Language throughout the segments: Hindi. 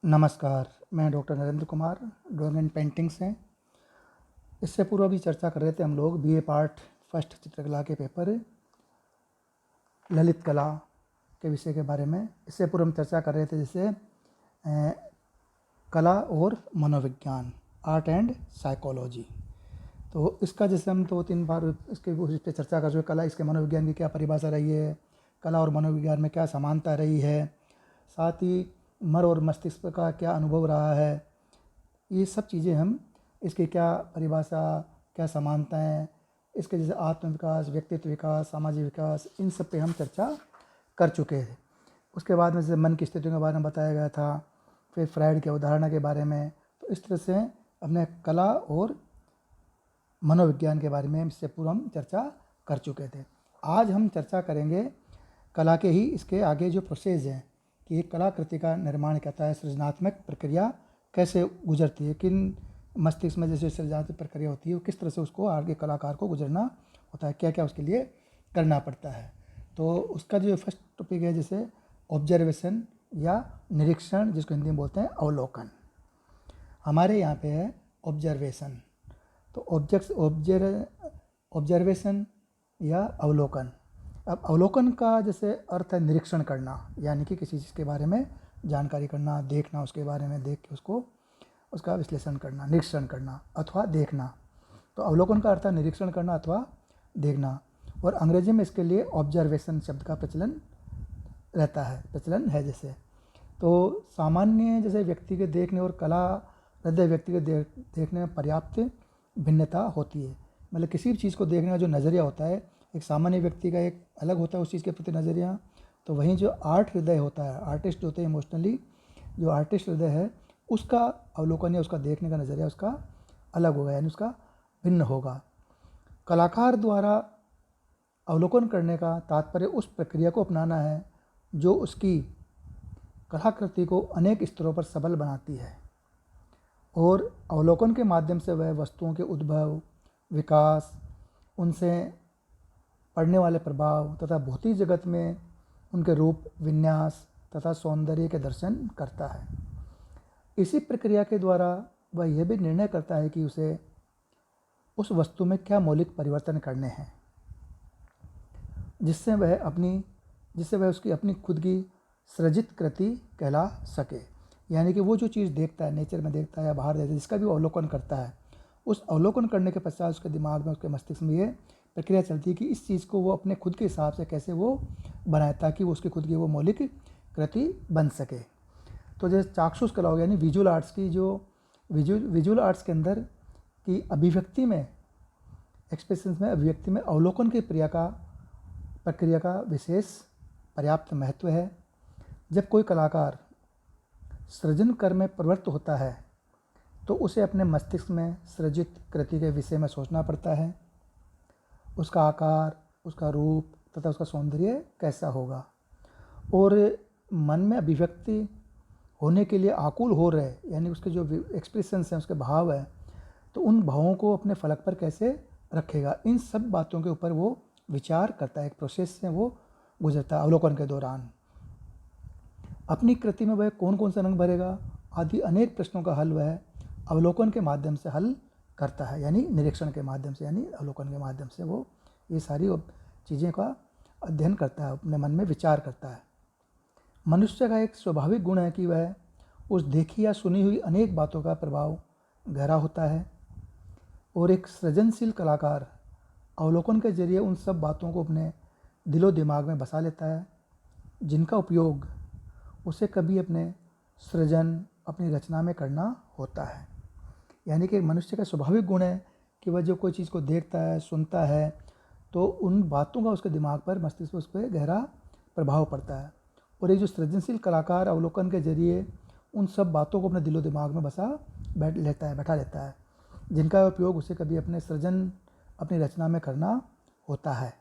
नमस्कार, मैं doctor Narendra Kumar, drawing and painting से। इससे पूर्व अभी चर्चा कर रहे थे हम लोग बीए पार्ट फर्स्ट चित्रकला के पेपर ललित कला के विषय के बारे में। इससे पूर्व हम चर्चा कर रहे थे जैसे कला और मनोविज्ञान, आर्ट एंड साइकोलॉजी। तो इसका जैसे हम 2-3 बार इसके उस पर चर्चा कर चुके। कला, इसके मनोविज्ञान की क्या परिभाषा रही है, कला और मनोविज्ञान में क्या समानता रही है, साथ ही मर और मस्तिष्क का क्या अनुभव रहा है, ये सब चीज़ें हम इसकी क्या परिभाषा, क्या समानताएं, इसके जैसे आत्मविकास, व्यक्तित्व विकास, सामाजिक विकास, इन सब पे हम चर्चा कर चुके हैं। उसके बाद में जैसे मन की स्थितियों के बारे में बताया गया था, फिर फ्राइड के उदाहरण के बारे में। तो इस तरह से हमने कला और मनोविज्ञान के बारे में इससे पूर्व हम चर्चा कर चुके थे। आज हम चर्चा करेंगे कला के ही इसके आगे जो प्रोसेस है कि एक कलाकृति का निर्माण कहता है, सृजनात्मक प्रक्रिया कैसे गुजरती है, किन मस्तिष्क में जैसे सृजनात्मक प्रक्रिया होती है वो किस तरह से उसको आगे कलाकार को गुजरना होता है, क्या क्या उसके लिए करना पड़ता है। तो उसका जो फर्स्ट टॉपिक है जैसे ऑब्जर्वेशन या निरीक्षण, जिसको हिंदी में बोलते हैं अवलोकन। हमारे यहाँ पे है ऑब्जर्वेशन। तो ऑब्जर्वेशन या अवलोकन। अब अवलोकन का जैसे अर्थ है निरीक्षण करना, यानी कि किसी चीज़ के बारे में जानकारी करना, देखना, उसके बारे में देख के उसको उसका विश्लेषण करना, निरीक्षण करना अथवा देखना। तो अवलोकन का अर्थ है निरीक्षण करना अथवा देखना। और अंग्रेजी में इसके लिए ऑब्जर्वेशन शब्द का प्रचलन रहता है, प्रचलन है। जैसे तो सामान्य जैसे व्यक्ति के देखने और कला हृदय व्यक्ति के देखने में पर्याप्त भिन्नता होती है। मतलब किसी भी चीज़ को देखने का जो नज़रिया होता है, एक सामान्य व्यक्ति का एक अलग होता है उस चीज़ के प्रति नज़रिया। तो वहीं जो आर्ट हृदय होता है, आर्टिस्ट होते हैं इमोशनली, जो आर्टिस्ट हृदय है उसका अवलोकन या उसका देखने का नज़रिया उसका अलग होगा, यानी उसका भिन्न होगा। कलाकार द्वारा अवलोकन करने का तात्पर्य उस प्रक्रिया को अपनाना है जो उसकी कलाकृति को अनेक स्तरों पर सबल बनाती है, और अवलोकन के माध्यम से वह वस्तुओं के उद्भव, विकास, उनसे पड़ने वाले प्रभाव तथा भौतिक जगत में उनके रूप, विन्यास तथा सौंदर्य के दर्शन करता है। इसी प्रक्रिया के द्वारा वह यह भी निर्णय करता है कि उसे उस वस्तु में क्या मौलिक परिवर्तन करने हैं, जिससे वह उसकी अपनी खुद की सृजित कृति कहला सके। यानी कि वो जो चीज़ देखता है, नेचर में देखता है या बाहर देखता है, जिसका भी वो अवलोकन करता है, उस अवलोकन करने के पश्चात उसके दिमाग में, उसके मस्तिष्क में ये प्रक्रिया चलती है कि इस चीज़ को वो अपने खुद के हिसाब से कैसे वो बनाए, ताकि वो उसकी खुद की वो मौलिक कृति बन सके। तो जैसे चाक्षुष कला हो गया, यानी विजुअल आर्ट्स की जो विजुअल आर्ट्स के अंदर की अभिव्यक्ति में, एक्सप्रेशंस में, अभिव्यक्ति में अवलोकन की प्रक्रिया का विशेष पर्याप्त महत्व है। जब कोई कलाकार सृजन कर्म में प्रवृत्त होता है तो उसे अपने मस्तिष्क में सृजित कृति के विषय में सोचना पड़ता है। उसका आकार, उसका रूप तथा उसका सौंदर्य कैसा होगा, और मन में अभिव्यक्ति होने के लिए आकुल हो रहे, यानी उसके जो एक्सप्रेशंस हैं, उसके भाव है, तो उन भावों को अपने फलक पर कैसे रखेगा, इन सब बातों के ऊपर वो विचार करता है। एक प्रोसेस से वो गुजरता है अवलोकन के दौरान। अपनी कृति में वह कौन कौन से रंग भरेगा आदि अनेक प्रश्नों का हल वह अवलोकन के माध्यम से हल करता है, यानी निरीक्षण के माध्यम से, यानी अवलोकन के माध्यम से वो ये सारी चीज़ें का अध्ययन करता है, अपने मन में विचार करता है। मनुष्य का एक स्वाभाविक गुण है कि वह उस देखी या सुनी हुई अनेक बातों का प्रभाव गहरा होता है, और एक सृजनशील कलाकार अवलोकन के जरिए उन सब बातों को अपने दिलो दिमाग में बसा लेता है, जिनका उपयोग उसे कभी अपने सृजन, अपनी रचना में करना होता है। यानी कि मनुष्य का स्वाभाविक गुण है कि वह जो कोई चीज़ को देखता है, सुनता है, तो उन बातों का उसके दिमाग पर, मस्तिष्क पर, उस पर गहरा प्रभाव पड़ता है। और एक जो सृजनशील कलाकार अवलोकन के जरिए उन सब बातों को अपने दिलो दिमाग में बैठा लेता है, जिनका उपयोग उसे कभी अपने सृजन, अपनी रचना में करना होता है।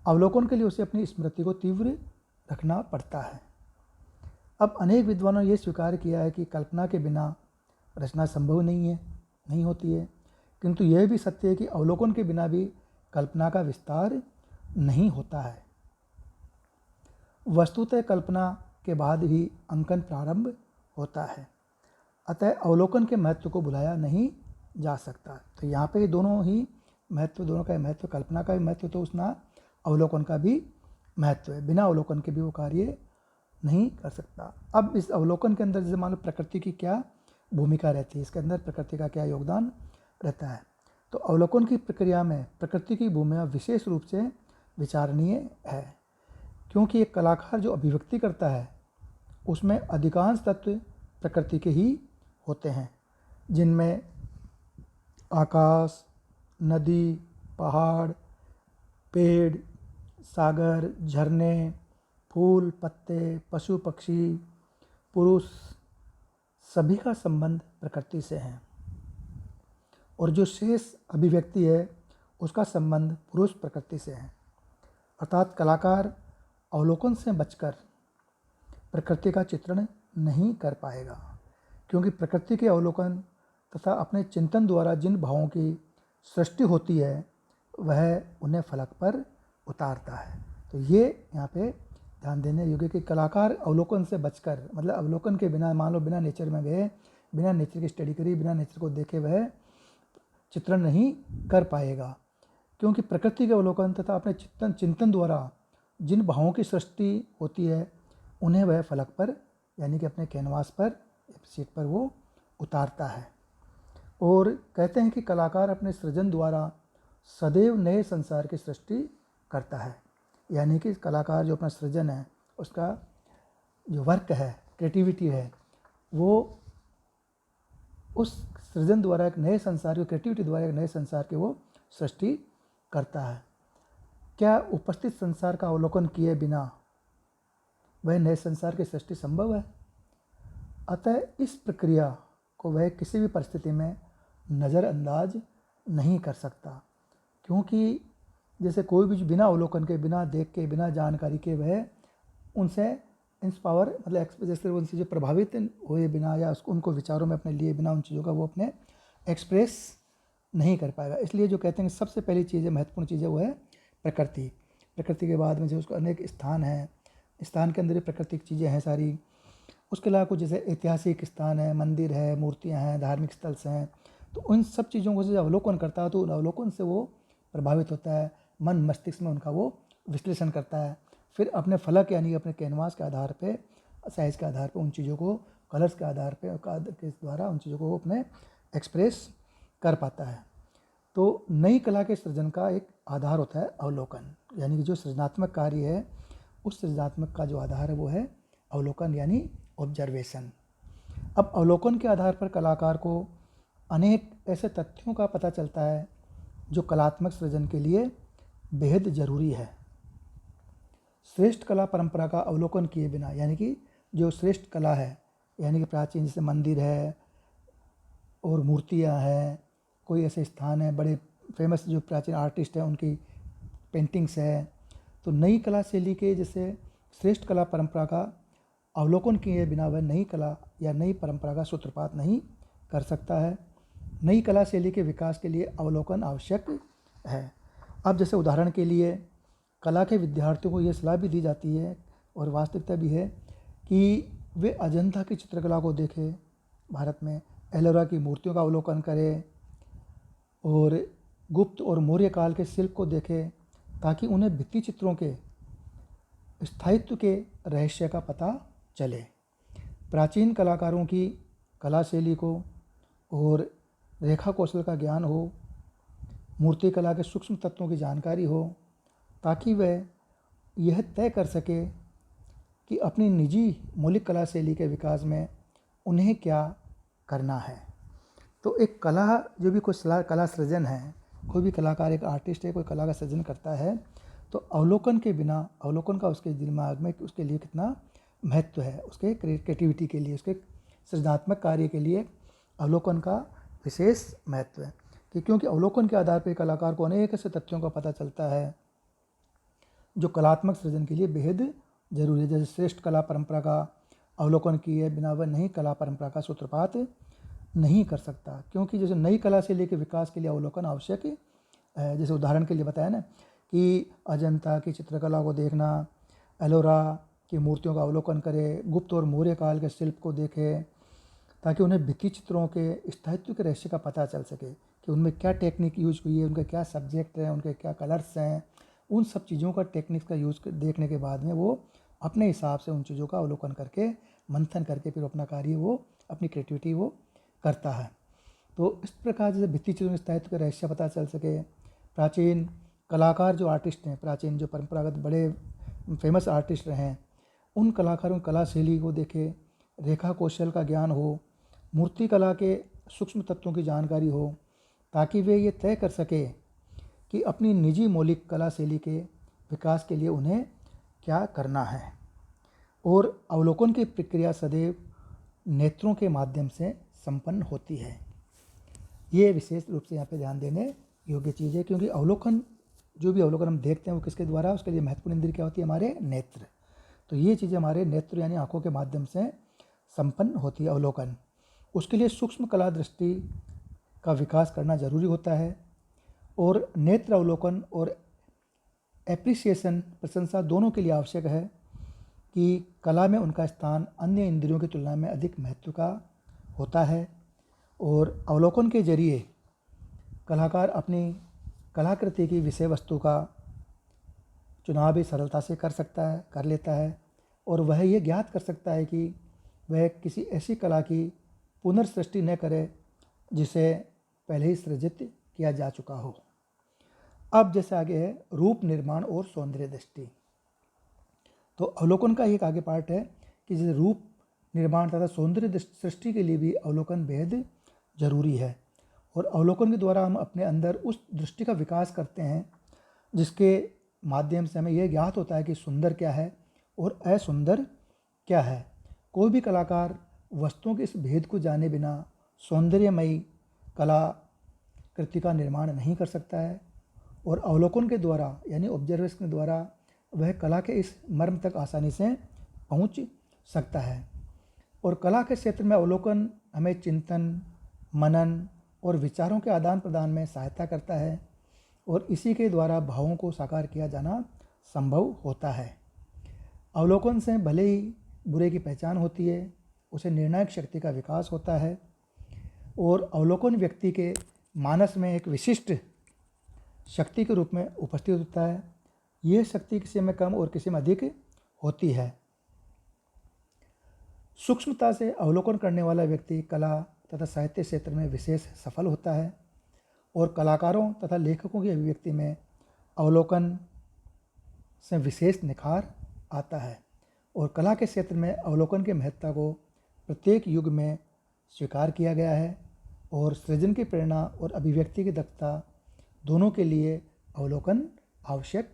अवलोकन के लिए उसे अपनी स्मृति को तीव्र रखना पड़ता है। अब अनेक विद्वानों ने यह स्वीकार किया है कि कल्पना के बिना रचना संभव नहीं होती है, किंतु यह भी सत्य है कि अवलोकन के बिना भी कल्पना का विस्तार नहीं होता है। वस्तुतः कल्पना के बाद ही अंकन प्रारंभ होता है। अतः अवलोकन के महत्व को भुलाया नहीं जा सकता। तो यहाँ पे दोनों ही महत्व, दोनों का महत्व, कल्पना का भी महत्व तो उसना अवलोकन का भी महत्व है। बिना अवलोकन के भी वो कार्य नहीं कर सकता। अब इस अवलोकन के अंदर जैसे मान लो प्रकृति की क्या भूमिका रहती है, इसके अंदर प्रकृति का क्या योगदान रहता है। तो अवलोकन की प्रक्रिया में प्रकृति की भूमिका विशेष रूप से विचारणीय है, क्योंकि एक कलाकार जो अभिव्यक्ति करता है उसमें अधिकांश तत्व प्रकृति के ही होते हैं, जिनमें आकाश, नदी, पहाड़, पेड़, सागर, झरने, फूल, पत्ते, पशु पक्षी, पुरुष, सभी का संबंध प्रकृति से है। और जो शेष अभिव्यक्ति है उसका संबंध पुरुष प्रकृति से है। अर्थात कलाकार अवलोकन से बचकर प्रकृति का चित्रण नहीं कर पाएगा, क्योंकि प्रकृति के अवलोकन तथा अपने चिंतन द्वारा जिन भावों की सृष्टि होती है वह उन्हें फलक पर उतारता है। तो ये यहाँ पे ध्यान देने योग्य कि कलाकार अवलोकन से बचकर, मतलब अवलोकन के बिना, मान लो बिना नेचर में गए, बिना नेचर की स्टडी करी, बिना नेचर को देखे वह चित्रण नहीं कर पाएगा, क्योंकि प्रकृति के अवलोकन तथा अपने चिंतन द्वारा जिन भावों की सृष्टि होती है उन्हें वह फलक पर, यानी कि अपने कैनवास पर, शीट पर वो उतारता है। और कहते हैं कि कलाकार अपने सृजन द्वारा सदैव नए संसार की सृष्टि करता है, यानी कि कलाकार जो अपना सृजन है, उसका जो वर्क है, क्रिएटिविटी है, वो उस सृजन द्वारा एक नए संसार की, क्रिएटिविटी द्वारा एक नए संसार की वो सृष्टि करता है। क्या उपस्थित संसार का अवलोकन किए बिना वह नए संसार की सृष्टि संभव है? अतः इस प्रक्रिया को वह किसी भी परिस्थिति में नज़रअंदाज नहीं कर सकता, क्योंकि जैसे कोई भी बिना अवलोकन के, बिना देख के, बिना जानकारी के वह उनसे इंस्पावर, मतलब जैसे उनसे जो प्रभावित हुए बिना या उसको उनको विचारों में अपने लिए बिना उन चीज़ों का वो अपने एक्सप्रेस नहीं कर पाएगा। इसलिए जो कहते हैं सबसे पहली चीज़ है, महत्वपूर्ण चीज़ है, वो है प्रकृति। प्रकृति के बाद में जो उसको अनेक स्थान हैं, स्थान के अंदर भी प्राकृतिक चीज़ें हैं सारी। उसके अलावा कुछ जैसे ऐतिहासिक स्थान है, मंदिर है, मूर्तियाँ हैं, धार्मिक स्थल हैं। तो उन सब चीज़ों को जब अवलोकन करता है तो उन अवलोकन से वो प्रभावित होता है, मन मस्तिष्क में उनका वो विश्लेषण करता है, फिर अपने फलक यानी अपने कैनवास के आधार पे, साइज़ के आधार पे उन चीज़ों को, कलर्स के आधार पे के द्वारा उन चीज़ों को वो अपने एक्सप्रेस कर पाता है। तो नई कला के सृजन का एक आधार होता है अवलोकन, यानी कि जो सृजनात्मक कार्य है उस सृजनात्मक का जो आधार है वो है अवलोकन, यानी ऑब्जर्वेशन। अब अवलोकन के आधार पर कलाकार को अनेक ऐसे तथ्यों का पता चलता है जो कलात्मक सृजन के लिए बेहद ज़रूरी है। श्रेष्ठ कला परंपरा का अवलोकन किए बिना, यानी कि जो श्रेष्ठ कला है, यानी कि प्राचीन जैसे मंदिर है और मूर्तियाँ हैं, कोई ऐसे स्थान है, बड़े फेमस जो प्राचीन आर्टिस्ट हैं उनकी पेंटिंग्स है, तो नई कला शैली के जैसे श्रेष्ठ कला परंपरा का अवलोकन किए बिना वह नई कला या नई परंपरा का सूत्रपात नहीं कर सकता है। नई कला शैली के विकास के लिए अवलोकन आवश्यक है। अब जैसे उदाहरण के लिए कला के विद्यार्थियों को ये सलाह भी दी जाती है और वास्तविकता भी है कि वे अजंता की चित्रकला को देखें, भारत में एलोरा की मूर्तियों का अवलोकन करें और गुप्त और मौर्य काल के शिल्प को देखें, ताकि उन्हें भित्ति चित्रों के स्थायित्व के रहस्य का पता चले। प्राचीन कलाकारों की कला शैली को और रेखा कौशल का ज्ञान हो, मूर्ति कला के सूक्ष्म तत्वों की जानकारी हो, ताकि वह यह तय कर सके कि अपनी निजी मौलिक कला शैली के विकास में उन्हें क्या करना है। तो एक कला जो भी कुछ कला सृजन है, कोई भी कलाकार, एक आर्टिस्ट है, कोई कला का सृजन करता है, तो अवलोकन के बिना, अवलोकन का उसके दिमाग में उसके लिए कितना महत्व है, उसके क्रिएटिविटी के लिए, उसके सृजनात्मक कार्य के लिए अवलोकन का विशेष महत्व है। क्योंकि अवलोकन के आधार पर कलाकार को अनेक ऐसे तथ्यों का पता चलता है जो कलात्मक सृजन के लिए बेहद जरूरी है। जैसे श्रेष्ठ कला परंपरा का अवलोकन किए बिना वह नई कला परंपरा का सूत्रपात नहीं कर सकता, क्योंकि जैसे नई कला से लेकर विकास के लिए अवलोकन आवश्यक है। जैसे उदाहरण के लिए बताया ना कि अजंता की चित्रकला को देखना, एलोरा कि मूर्तियों का अवलोकन करें, गुप्त और मौर्य काल के शिल्प को देखें, ताकि उन्हें भित्ति चित्रों के स्थायित्व के रहस्य का पता चल सके कि उनमें क्या टेक्निक यूज हुई है, उनके क्या सब्जेक्ट हैं, उनके क्या कलर्स हैं। उन सब चीज़ों का टेक्निक्स का यूज देखने के बाद में वो अपने हिसाब से उन चीज़ों का अवलोकन करके, मंथन करके फिर अपना कार्य वो, अपनी क्रिएटिविटी वो करता है। तो इस प्रकार से भित्ति चित्रों के स्थायित्व का रहस्य पता चल सके। प्राचीन कलाकार जो आर्टिस्ट हैं, प्राचीन जो परंपरागत बड़े फेमस आर्टिस्ट रहे हैं, उन कलाकारों की कला शैली को देखे, रेखा कौशल का ज्ञान हो, मूर्ति कला के सूक्ष्म तत्वों की जानकारी हो, ताकि वे ये तय कर सके कि अपनी निजी मौलिक कला शैली के विकास के लिए उन्हें क्या करना है। और अवलोकन की प्रक्रिया सदैव नेत्रों के माध्यम से संपन्न होती है। ये विशेष रूप से यहाँ पे ध्यान देने योग्य चीज़ है, क्योंकि अवलोकन, जो भी अवलोकन हम देखते हैं वो किसके द्वारा, उसके लिए महत्वपूर्ण इंद्रिय क्या होती है, हमारे नेत्र। तो ये चीज़ें हमारे नेत्र यानी आँखों के माध्यम से संपन्न होती है अवलोकन। उसके लिए सूक्ष्म कला दृष्टि का विकास करना जरूरी होता है। और नेत्र अवलोकन और एप्रिसिएशन, प्रशंसा दोनों के लिए आवश्यक है कि कला में उनका स्थान अन्य इंद्रियों की तुलना में अधिक महत्व का होता है। और अवलोकन के जरिए कलाकार अपनी कलाकृति की विषय वस्तु का चुनाव भी सरलता से कर लेता है। और वह ये ज्ञात कर सकता है कि वह किसी ऐसी कला की पुनर्सृष्टि न करे जिसे पहले ही सृजित किया जा चुका हो। अब जैसे आगे है रूप निर्माण और सौंदर्य दृष्टि। तो अवलोकन का एक आगे पार्ट है कि जैसे रूप निर्माण तथा सौंदर्य सृष्टि के लिए भी अवलोकन बेहद जरूरी है। और अवलोकन के द्वारा हम अपने अंदर उस दृष्टि का विकास करते हैं जिसके माध्यम से हमें यह ज्ञात होता है कि सुंदर क्या है और असुंदर क्या है। कोई भी कलाकार वस्तुओं के इस भेद को जाने बिना सौंदर्यमयी कला कृति का निर्माण नहीं कर सकता है। और अवलोकन के द्वारा यानी ऑब्जर्वेशन के द्वारा वह कला के इस मर्म तक आसानी से पहुंच सकता है। और कला के क्षेत्र में अवलोकन हमें चिंतन, मनन और विचारों के आदान प्रदान में सहायता करता है। और इसी के द्वारा भावों को साकार किया जाना संभव होता है। अवलोकन से भले ही बुरे की पहचान होती है, उसे निर्णायक शक्ति का विकास होता है। और अवलोकन व्यक्ति के मानस में एक विशिष्ट शक्ति के रूप में उपस्थित होता है। यह शक्ति किसी में कम और किसी में अधिक होती है। सूक्ष्मता से अवलोकन करने वाला व्यक्ति कला तथा साहित्य क्षेत्र में विशेष सफल होता है। और कलाकारों तथा लेखकों की अभिव्यक्ति में अवलोकन से विशेष निखार आता है। और कला के क्षेत्र में अवलोकन की महत्ता को प्रत्येक युग में स्वीकार किया गया है। और सृजन की प्रेरणा और अभिव्यक्ति की दक्षता दोनों के लिए अवलोकन आवश्यक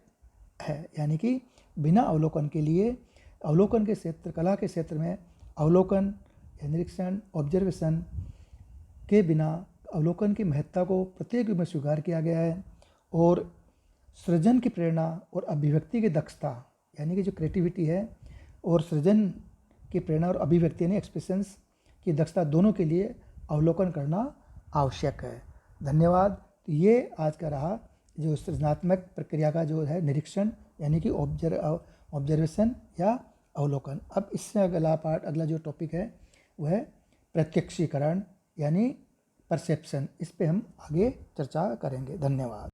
है। यानी कि बिना अवलोकन के लिए, अवलोकन के क्षेत्र, कला के क्षेत्र में अवलोकन या निरीक्षण, ऑब्जर्वेशन के बिना अवलोकन की महत्ता को प्रत्येक युग में स्वीकार किया गया है। और सृजन की प्रेरणा और अभिव्यक्ति की दक्षता यानी कि जो क्रिएटिविटी है, और सृजन की प्रेरणा और अभिव्यक्ति यानी एक्सप्रेशंस की दक्षता दोनों के लिए अवलोकन करना आवश्यक है। धन्यवाद। तो ये आज का रहा जो सृजनात्मक प्रक्रिया का जो है निरीक्षण यानी कि ऑब्जर्वेशन या अवलोकन। अब इससे अगला जो टॉपिक है वह है प्रत्यक्षीकरण यानी परसेप्शन। इस पे हम आगे चर्चा करेंगे। धन्यवाद।